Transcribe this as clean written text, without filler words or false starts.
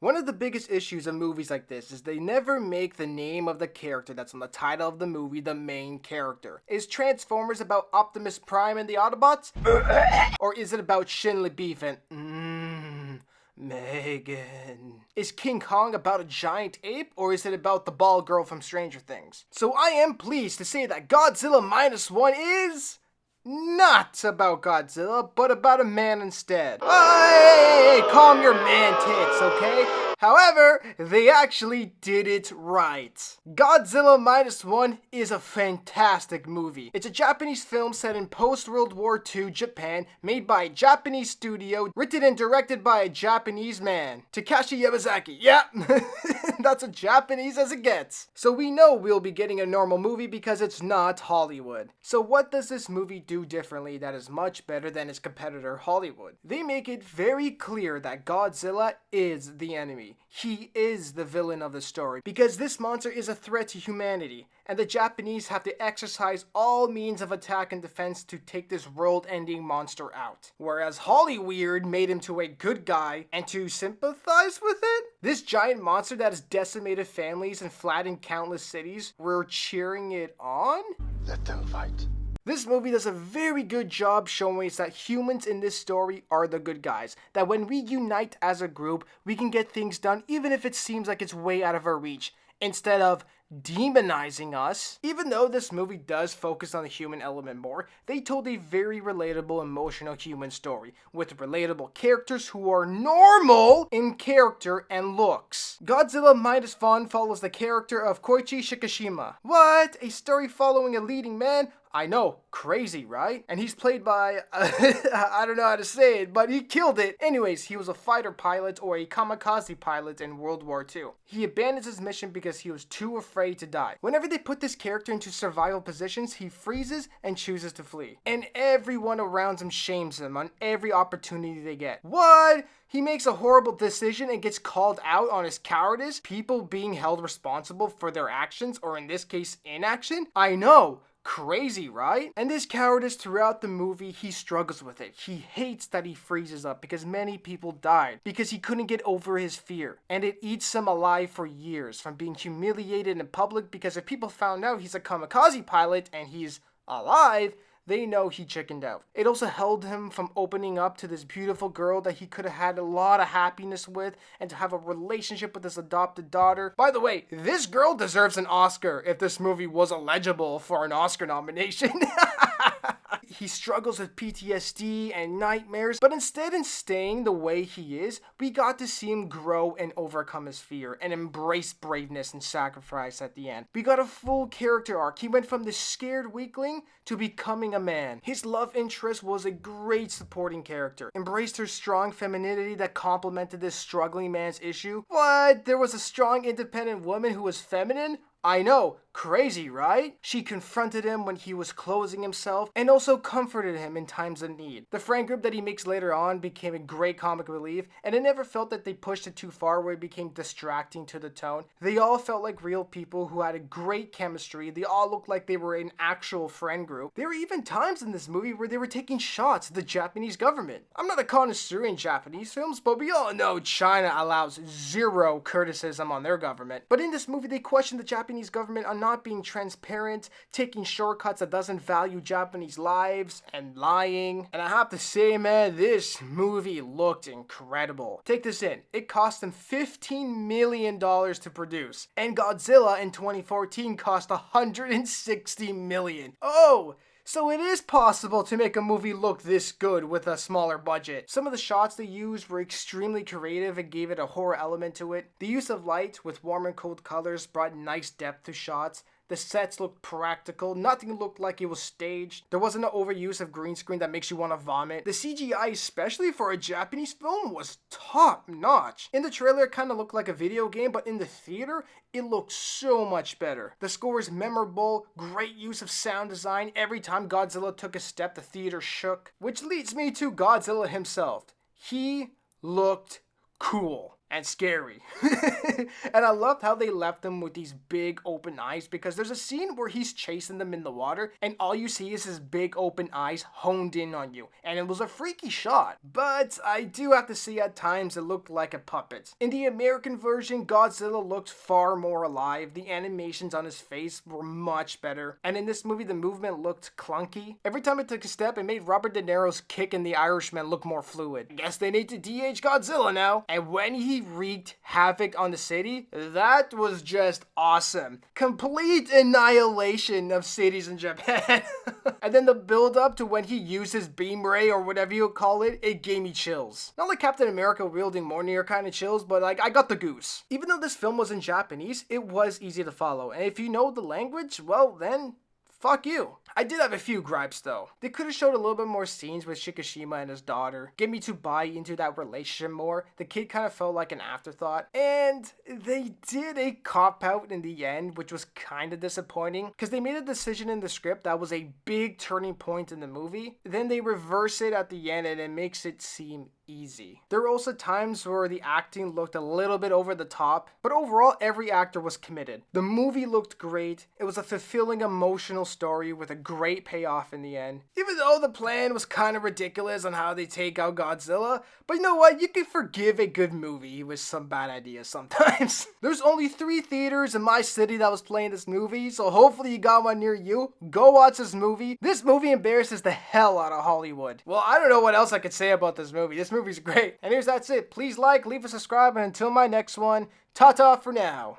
One of the biggest issues of movies like this is they never make the name of the character that's on the title of the movie the main character. Is Transformers about Optimus Prime and the Autobots? Or is it about Shin Beef and Megan? Is King Kong about a giant ape, or is it about the bald girl from Stranger Things? So I am pleased to say that Godzilla Minus One is not about Godzilla, but about a man instead. Hey, calm your man tits, okay? However, they actually did it right. Godzilla Minus One is a fantastic movie. It's a Japanese film set in post-World War II Japan, made by a Japanese studio, written and directed by a Japanese man. Takashi Yamazaki. Yeah, that's as Japanese as it gets. So we know we'll be getting a normal movie because it's not Hollywood. So what does this movie do differently that is much better than its competitor Hollywood? They make it very clear that Godzilla is the enemy. He is the villain of the story because this monster is a threat to humanity, and the Japanese have to exercise all means of attack and defense to take this world-ending monster out. Whereas Hollywood made him to a good guy, and to sympathize with it? This giant monster that has decimated families and flattened countless cities, we're cheering it on? Let them fight. This movie does a very good job showing us that humans in this story are the good guys. That when we unite as a group, we can get things done even if it seems like it's way out of our reach. Instead of demonizing us. Even though this movie does focus on the human element more, they told a very relatable, emotional human story with relatable characters who are normal in character and looks. Godzilla Minus One follows the character of Koichi Shikishima. What? A story following a leading man? I know, crazy, right? And he's played by, I don't know how to say it, but he killed it. Anyways, he was a fighter pilot or a kamikaze pilot in World War II. He abandons his mission because he was too afraid to die. Whenever they put this character into survival positions, he freezes and chooses to flee. And everyone around him shames him on every opportunity they get. What? He makes a horrible decision and gets called out on his cowardice, people being held responsible for their actions, or in this case, inaction? I know. Crazy, right? And this cowardice throughout the movie, he struggles with it. He hates that he freezes up because many people died because he couldn't get over his fear. And it eats him alive for years from being humiliated in public because if people found out he's a kamikaze pilot and he's alive, they know he chickened out. It also held him from opening up to this beautiful girl that he could have had a lot of happiness with and to have a relationship with his adopted daughter. By the way, this girl deserves an Oscar if this movie was eligible for an Oscar nomination. He struggles with PTSD and nightmares, but instead of staying the way he is, we got to see him grow and overcome his fear and embrace braveness and sacrifice at the end. We got a full character arc. He went from this scared weakling to becoming a man. His love interest was a great supporting character. Embraced her strong femininity that complemented this struggling man's issue. What? There was a strong independent woman who was feminine? I know, crazy, right? She confronted him when he was closing himself and also comforted him in times of need. The friend group that he makes later on became a great comic relief, and it never felt that they pushed it too far where it became distracting to the tone. They all felt like real people who had a great chemistry. They all looked like they were an actual friend group. There were even times in this movie where they were taking shots at the Japanese government. I'm not a connoisseur in Japanese films, but we all know China allows zero criticism on their government. But in this movie, they questioned the Japanese government on not being transparent, taking shortcuts that doesn't value Japanese lives, and lying. And I have to say, man, this movie looked incredible. Take this in. It cost them $15 million to produce, and Godzilla in 2014 cost $160 million. Oh! So it is possible to make a movie look this good with a smaller budget. Some of the shots they used were extremely creative and gave it a horror element to it. The use of light with warm and cold colors brought nice depth to shots. The sets looked practical, nothing looked like it was staged. There wasn't an overuse of green screen that makes you want to vomit. The CGI, especially for a Japanese film, was top notch. In the trailer, it kind of looked like a video game, but in the theater, it looked so much better. The score is memorable, great use of sound design. Every time Godzilla took a step, the theater shook. Which leads me to Godzilla himself. He looked cool. and scary. And I loved how they left him with these big open eyes, because there's a scene where he's chasing them in the water and all you see is his big open eyes honed in on you. And it was a freaky shot. But I do have to say at times it looked like a puppet. In the American version, Godzilla looked far more alive. The animations on his face were much better. And in this movie, the movement looked clunky. Every time it took a step, it made Robert De Niro's kick in The Irishman look more fluid. Guess they need to de-age Godzilla now. And when he wreaked havoc on the city, that was just awesome. Complete annihilation of cities in Japan. And then the build up to when he used his beam ray or whatever you call it, it gave me chills. Not like Captain America wielding Mjolnir kind of chills, but like I got the goose. Even though this film was in Japanese, it was easy to follow. And if you know the language, well then, fuck you. I did have a few gripes though. They could have showed a little bit more scenes with Shikishima and his daughter. Get me to buy into that relationship more. The kid kind of felt like an afterthought. And they did a cop-out in the end, which was kind of disappointing. Because they made a decision in the script that was a big turning point in the movie. Then they reverse it at the end and it makes it seem easy. There were also times where the acting looked a little bit over the top, but overall every actor was committed. The movie looked great. It was a fulfilling emotional story with a great payoff in the end. Even though the plan was kind of ridiculous on how they take out Godzilla, but you know what? You can forgive a good movie with some bad ideas sometimes. There's only 3 theaters in my city that was playing this movie, so hopefully you got one near you. Go watch this movie. This movie embarrasses the hell out of Hollywood. Well, I don't know what else I could say about this movie. This movie's great. And that's it. Please like, leave a subscribe, and until my next one, ta-ta for now.